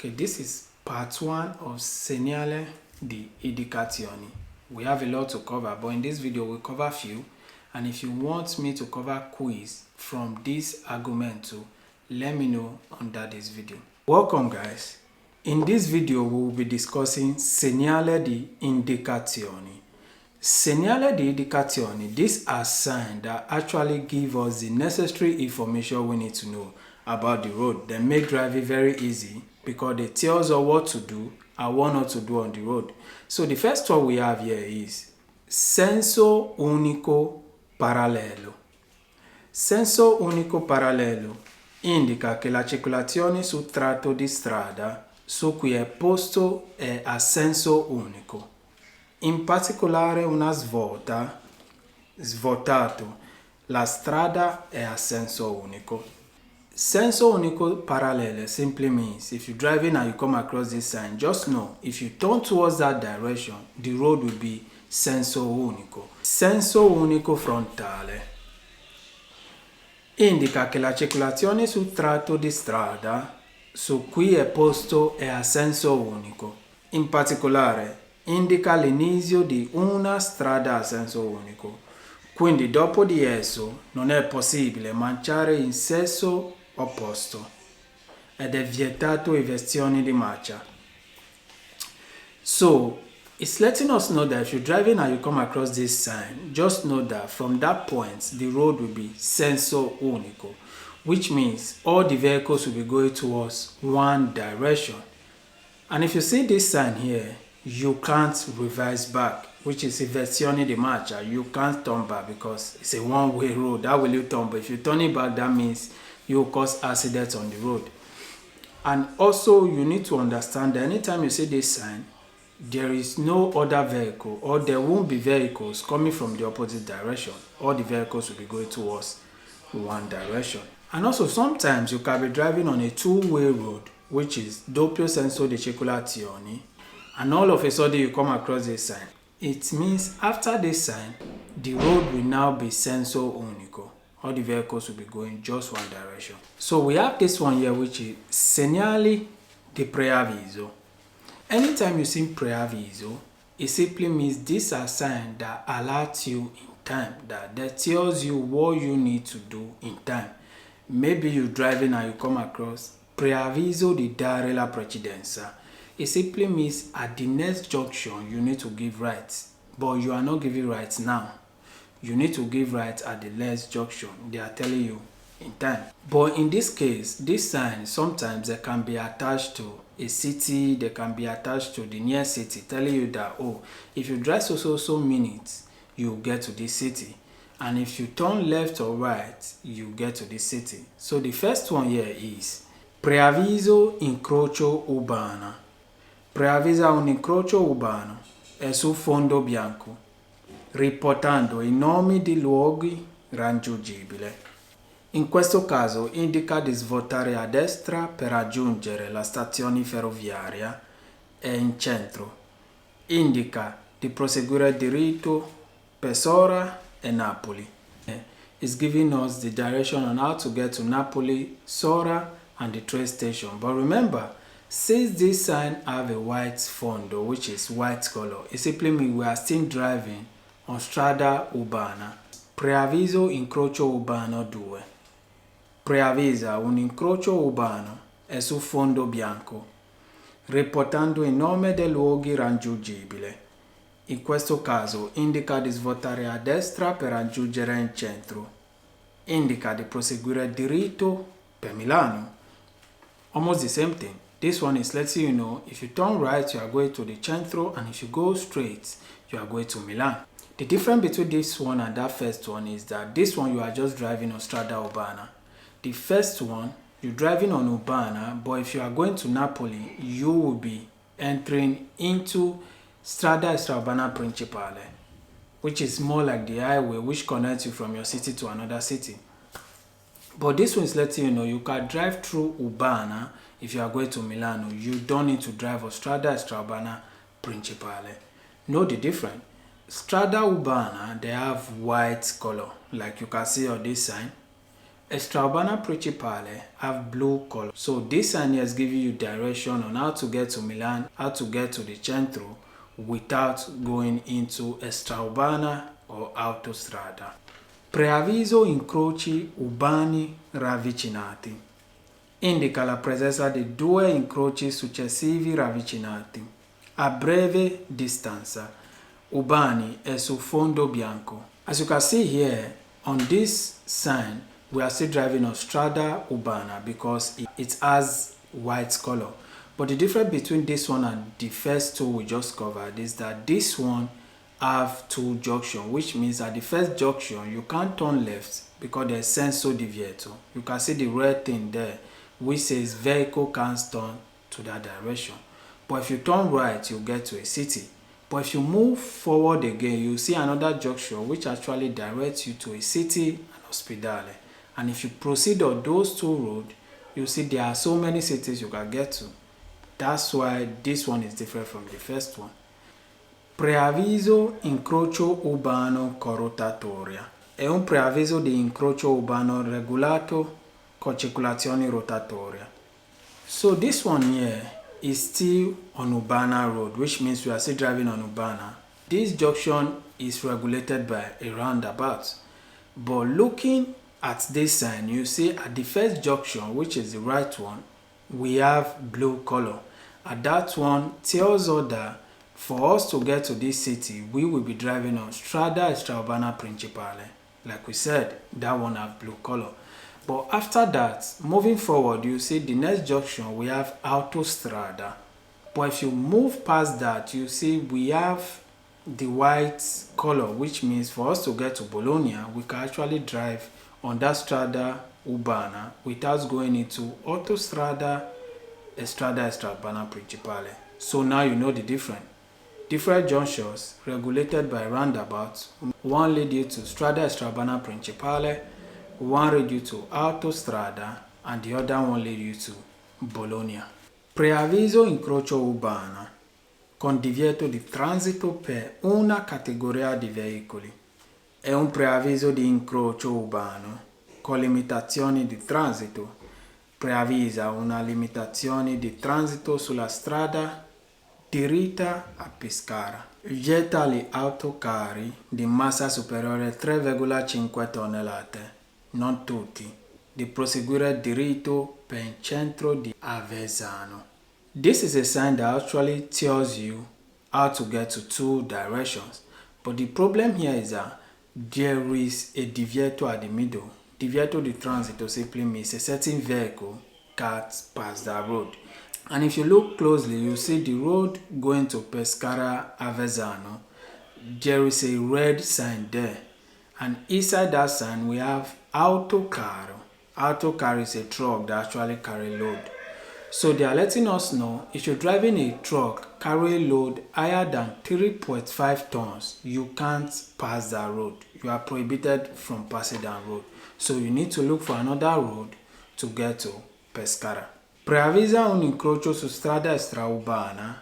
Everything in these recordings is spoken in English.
Okay, this is part 1 of Segnale di Indicazione. We have a lot to cover, but in this video we'll cover few. And if you want me to cover quiz from this argument too, let me know under this video. Welcome guys. In this video we will be discussing Segnale di Indicazione. Segnale di Indicazione, these are signs that actually give us the necessary information we need to know about the road. They make driving very easy because they tell us what to do and what not to do on the road. So the first one we have here is senso unico parallelo. Senso unico parallelo indica che la circolazione su tratto di strada su cui è posto è a senso unico. In particolare una svuotato, la strada è a senso unico. Senso unico parallelo simply means if you're driving and you come across this sign, just know if you turn towards that direction, the road will be senso unico. Senso unico frontale indica che la circolazione sul tratto di strada su cui è posto è a senso unico. In particolare indica l'inizio di una strada a senso unico. Quindi dopo di esso non è possibile marciare in senso opposto ed è vietato inversione di marcia. So it's letting us know that if you're driving and you come across this sign, just know that from that point the road will be senso unico, which means all the vehicles will be going towards one direction. And if you see this sign here, you can't reverse back, which is inversione di marcia. You can't turn back because it's a one-way road. That will you turn, but if you turn it back, that means you will cause accidents on the road. And also you need to understand that anytime you see this sign, there is no other vehicle, or there won't be vehicles coming from the opposite direction. All the vehicles will be going towards one direction. And also sometimes you can be driving on a two-way road, which is doppio senso di circolazione, and all of a sudden you come across this sign. It means after this sign, the road will now be senso unico. All the vehicles will be going just one direction. So we have this one here, which is segnali di preavviso. Anytime you see preavviso, it simply means these are signs that alert you in time, that tells you what you need to do in time. Maybe you're driving and you come across preavviso di dare la precedenza. It simply means at the next junction you need to give right, but you are not giving right now. You need to give right at the next junction. They are telling you in time. But in this case, this sign sometimes they can be attached to a city, they can be attached to the near city, telling you that, oh, if you drive so minutes, you get to this city. And if you turn left or right, you get to this city. So the first one here is preavviso incrocio urbano. Preavvisa un incrocio urbano è su fondo bianco, riportando i nomi di luoghi raggiungibili. In questo caso indica di svoltare a destra per raggiungere la stazione ferroviaria e in centro. Indica di proseguire diritto per Sora e Napoli. It's giving us the direction on how to get to Napoli, Sora, and the train station. But remember, since this sign have a white fondo, which is white color, it simply means we are still driving on strada urbana. Preavviso incrocio urbano 2. Preavvisa un incrocio urbano è su fondo bianco, riportando il nome dei luoghi raggiungibili. In questo caso indica di svoltare a destra per raggiungere il centro. Indica di proseguire diritto per Milano. Almost the same thing. This one is letting you know if you turn right, you are going to the centro, and if you go straight, you are going to Milan. The difference between this one and that first one is that this one you are just driving on strada urbana. The first one, you're driving on urbana, but if you are going to Napoli, you will be entering into strada extraurbana principale, which is more like the highway which connects you from your city to another city. But this one is letting you know you can drive through urbana if you are going to Milano. You don't need to drive on strada extraurbana principale. Know the difference. Strada urbana, they have white color, like you can see on this sign. Extraurbana Principale have blue color. So this sign here is giving you direction on how to get to Milan, how to get to the centro without going into Extraurbana or autostrada. Preavviso incroci urbani ravvicinati. Indica la presenza di due incroci successivi ravvicinati a breve distanza, urbani e su fondo bianco. As you can see here, on this sign, we are still driving on Strada Urbana because it has white color. But the difference between this one and the first two we just covered is that this one have two junctions, which means at the first junction you can't turn left because there's senso divieto. You can see the red thing there which says vehicle can't turn to that direction. But if you turn right, you get to a city. But if you move forward again, you see another junction which actually directs you to a city and ospedale. And if you proceed on those two roads, you see there are so many cities you can get to. That's why this one is different from the first one. Preavviso incrocio urbano con rotatoria. È un preavviso di incrocio urbano regolato con circolazione rotatoria. So this one here is still on Urbana Road, which means we are still driving on Urbana. This junction is regulated by a roundabout. But looking at this sign, you see at the first junction, which is the right one, we have blue color. And that one tells us that for us to get to this city, we will be driving on Strada Extraurbana Principale. Like we said, that one have blue color. But after that, moving forward, you see the next junction, we have autostrada. But if you move past that, you see we have the white color, which means for us to get to Bologna, we can actually drive on that Strada Urbana without going into autostrada Strada Extraurbana Principale. So now you know the difference. Different junctions regulated by roundabouts. One lead you to Strada Extraurbana Principale, one lead you to autostrada, and the other one lead you to Bologna. Preavviso incrocio urbana con divieto di transito per una categoria di veicoli. È un preavviso di incrocio urbano con limitazioni di transito. Preavvisa una limitazione di transito sulla strada diritta a Pescara. Vieta agli autocarri di massa superiore a 3,5 tonnellate, non tutti, di proseguire diritto per il centro di Avezzano. This is a sign that actually tells you how to get to two directions. But the problem here is that there is a divieto at the middle. Divieto di transito simply means a certain vehicle can't pass that road. And if you look closely, you see the road going to Pescara Avezzano. There is a red sign there. And inside that sign, we have autocar. Autocar is a truck that actually carry load. So they are letting us know if you're driving a truck carry load higher than 3.5 tons, you can't pass that road. You are prohibited from passing that road. So you need to look for another road to get to Pescara. Preavvisa un incrocio su strada extraurbana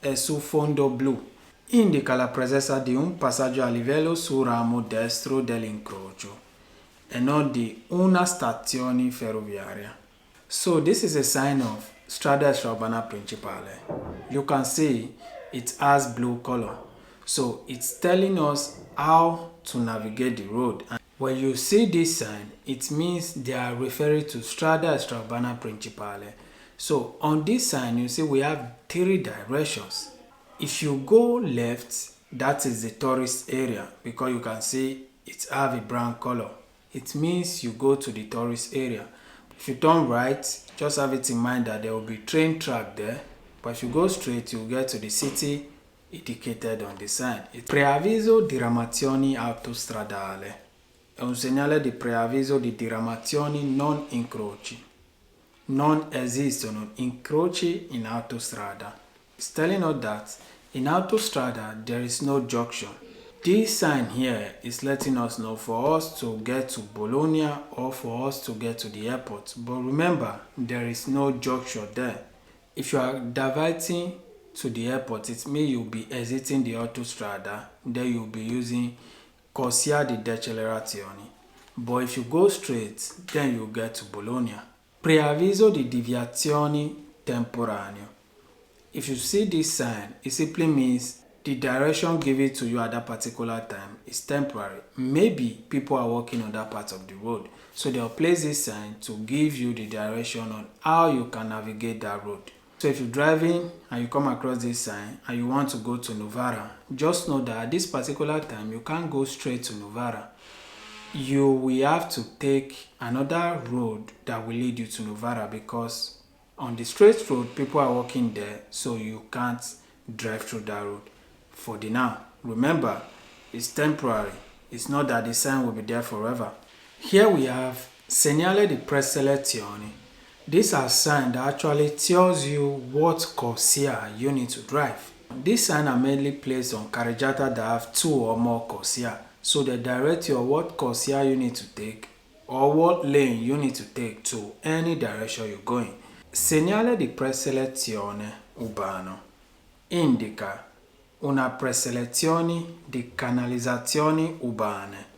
e su fondo blu. Indica la presenza di un passaggio a livello sul ramo destro dell'incrocio e non di una stazione ferroviaria. So this is a sign of Strada Extraurbana Principale. You can see it has blue color. So it's telling us how to navigate the road. And when you see this sign, it means they are referring to Strada Extraurbana Principale. So on this sign, you see we have three directions. If you go left, that is the tourist area because you can see it have a brown color. It means you go to the tourist area. If you turn right, just have it in mind that there will be train track there. But if you go straight, you'll get to the city indicated on the sign. Preavviso di diramazioni autostradale. È un segnale di preavviso di diramazioni non incroci. Non esistono incroci in autostrada. It's telling us that in autostrada there is no junction. This sign here is letting us know for us to get to Bologna or for us to get to the airport. But remember, there is no junction there. If you are diverting to the airport, it means you'll be exiting the autostrada. Then you'll be using corsia di decelerazione. but if you go straight, then you get to Bologna. Preavviso di deviazioni temporaneo. If you see this sign, it simply means the direction given to you at that particular time is temporary. Maybe people are walking on that part of the road, so they'll place this sign to give you the direction on how you can navigate that road. So if you're driving and you come across this sign and you want to go to Novara, just know that at this particular time you can't go straight to Novara. You will have to take another road that will lead you to Novara, because on the straight road people are walking there, so you can't drive through that road for the now. Remember, it's temporary. It's not that the sign will be there forever. Here we have Segnale di preselezione. These are signs that actually tells you what corsia you need to drive. These signs are mainly placed on carreggiata that have 2 or more corsia, so they direct you on what corsia you need to take or what lane you need to take to any direction you're going. Segnale di preselezione urbano indica una preselezione di canalizzazioni urbane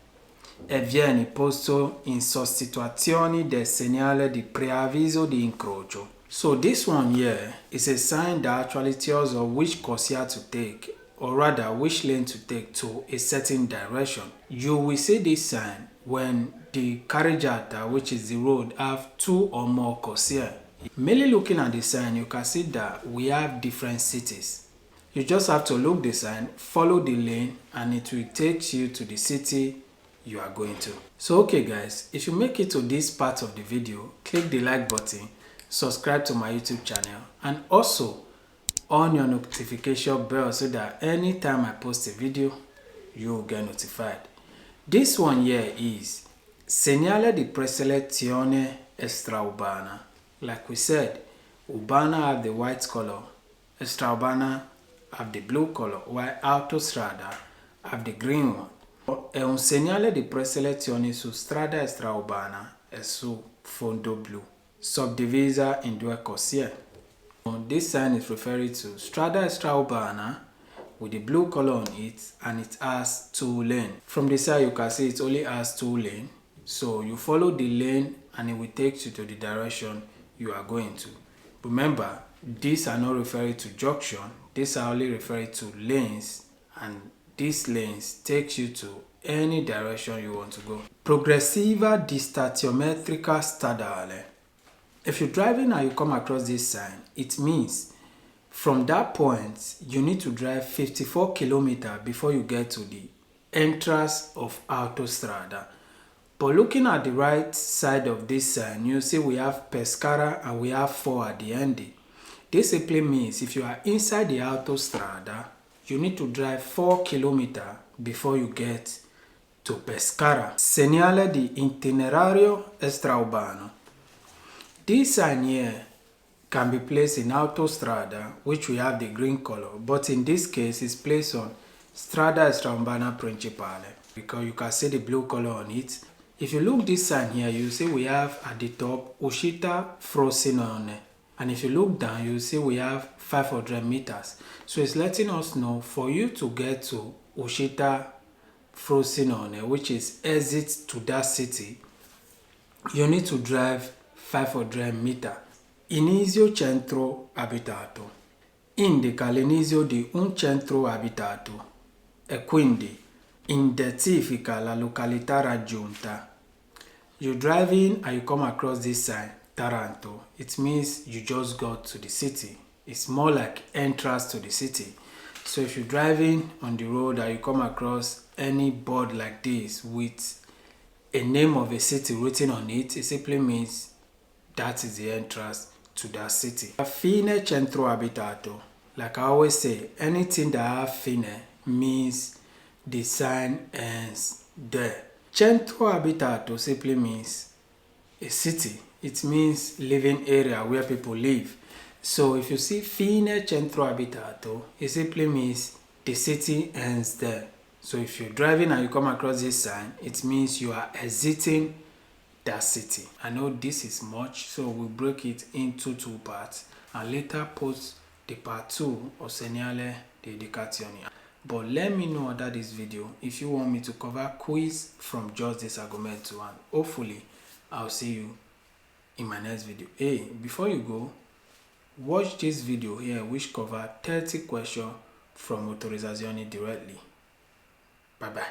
e viene posto in sostituzione del segnale di preavviso di incrocio. So this one here is a sign that actually tells us which corsia to take, or rather which lane to take to a certain direction. You will see this sign when the carreggiata, which is the road, have 2 or more corsia. Merely looking at the sign, you can see that we have different cities. You just have to look the sign, follow the lane, and it will take you to the city you are going to. So okay guys, if you make it to this part of the video, click the like button, subscribe to my YouTube channel, and also on your notification bell so that anytime I post a video, you will get notified. This one here is Segnale di preselezione extraurbana. Like we said, urbana have the white color, extraurbana have the blue color, while autostrada have the green one. È un segnale di preselezione su strada extraurbana e su fondo blu, subdivisa in 2 corsie. This sign is referring to strada extraurbana with the blue color on it, and it has 2 lanes. From the side you can see it only has 2 lanes, so you follow the lane and it will take you to the direction you are going to. Remember, these are not referring to junction, these are only referring to lanes, and these lanes take you to any direction you want to go. Progressiva distaziometrica stradale. If you're driving and you come across this sign, it means from that point you need to drive 54 kilometers before you get to the entrance of autostrada. But looking at the right side of this sign, you see we have Pescara and we have 4 at the end. This simply means if you are inside the autostrada, you need to drive 4 kilometers before you get to Pescara. Segnale di itinerario extraurbano. This sign here can be placed in autostrada, which we have the green color, but in this case it's placed on strada extraurbana principale, because you can see the blue color on it. If you look this sign here, you see we have at the top uscita Frosinone, and if you look down, you see we have 500 meters. So it's letting us know for you to get to uscita Frosinone, which is exit to that city, you need to drive 500 meters. Inizio centro abitato. Indica l'inizio di un centro abitato e quindi identifica la località raggiunta. You're driving and you come across this sign, Taranto. It means you just got to the city. It's more like entrance to the city. So if you're driving on the road and you come across any board like this with a name of a city written on it, it simply means that is the entrance to that city. Fine centro abitato. Like I always say, anything that have fine means the sign ends there. Centro abitato simply means a city. It means living area where people live. So if you see fine centro abitato, it simply means the city ends there. So if you're driving and you come across this sign, it means you are exiting that city. I know this is much, so we'll break it into 2 parts and later post the part 2 of Segnale di Indicazione. But let me know under this video if you want me to cover quiz from just this argument to and hopefully I'll see you in my next video. Hey, before you go, watch this video here which cover 30 questions from Autorizzazione directly. Bye bye.